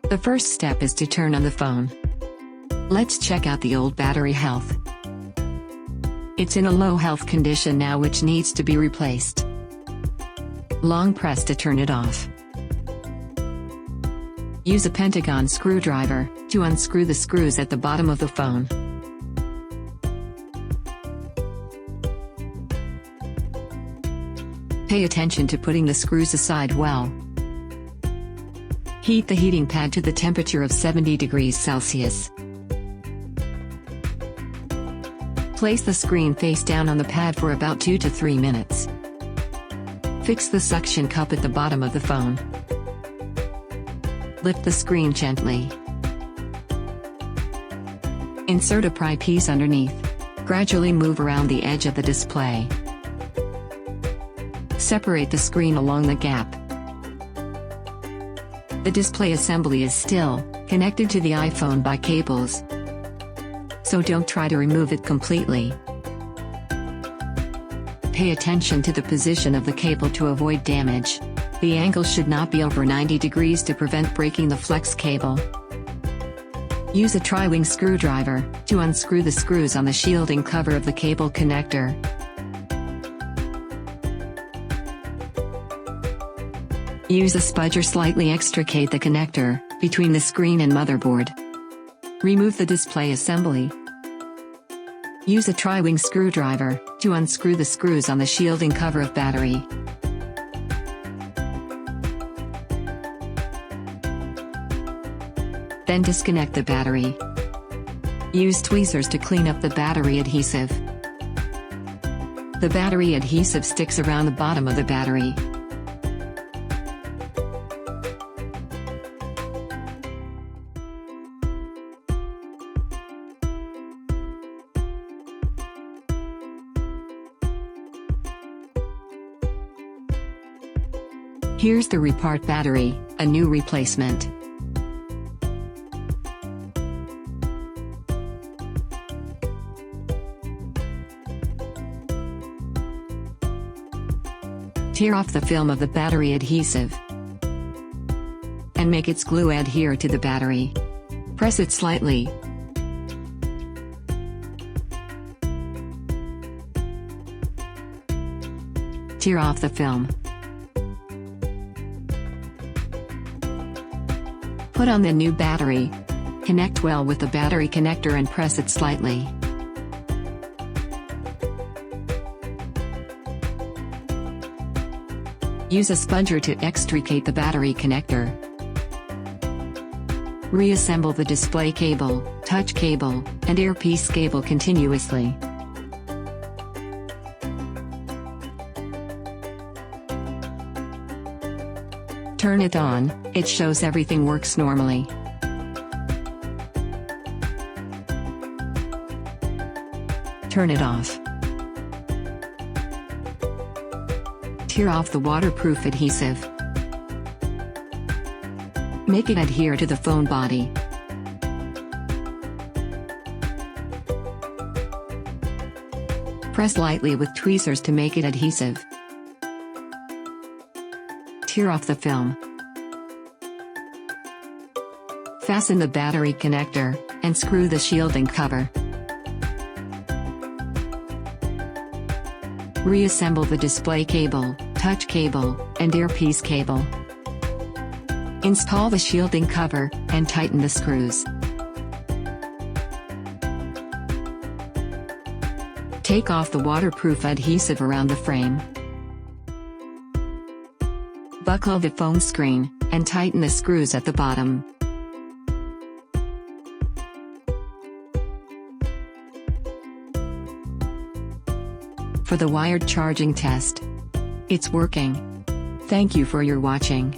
The first step is to turn on the phone. Let's check out the old battery health. It's in a low health condition now, which needs to be replaced. Long press to turn it off. Use a pentagon screwdriver to unscrew the screws at the bottom of the phone. Pay attention to putting the screws aside well. Heat the heating pad to the temperature of 70 degrees Celsius. Place the screen face down on the pad for about 2 to 3 minutes. Fix the suction cup at the bottom of the phone. Lift the screen gently. Insert a pry piece underneath. Gradually move around the edge of the display. Separate the screen along the gap. The display assembly is still connected to the iPhone by cables, so don't try to remove it completely. Pay attention to the position of the cable to avoid damage. The angle should not be over 90 degrees to prevent breaking the flex cable. Use a tri-wing screwdriver to unscrew the screws on the shielding cover of the cable connector. Use a spudger slightly extricate the connector between the screen and motherboard. Remove the display assembly. Use a tri-wing screwdriver to unscrew the screws on the shielding cover of battery. Then disconnect the battery. Use tweezers to clean up the battery adhesive. The battery adhesive sticks around the bottom of the battery. Here's the REPART battery, a new replacement. Tear off the film of the battery adhesive and make its glue adhere to the battery. Press it slightly. Tear off the film. Put on the new battery. Connect well with the battery connector and press it slightly. Use a spudger to extricate the battery connector. Reassemble the display cable, touch cable, and earpiece cable continuously. Turn it on, it shows everything works normally. Turn it off. Tear off the waterproof adhesive. Make it adhere to the phone body. Press lightly with tweezers to make it adhesive. Tear off the film. Fasten the battery connector, and screw the shielding cover. Reassemble the display cable, touch cable, and earpiece cable. Install the shielding cover, and tighten the screws. Take off the waterproof adhesive around the frame. Buckle the phone screen, and tighten the screws at the bottom. For the wired charging test. It's working. Thank you for your watching.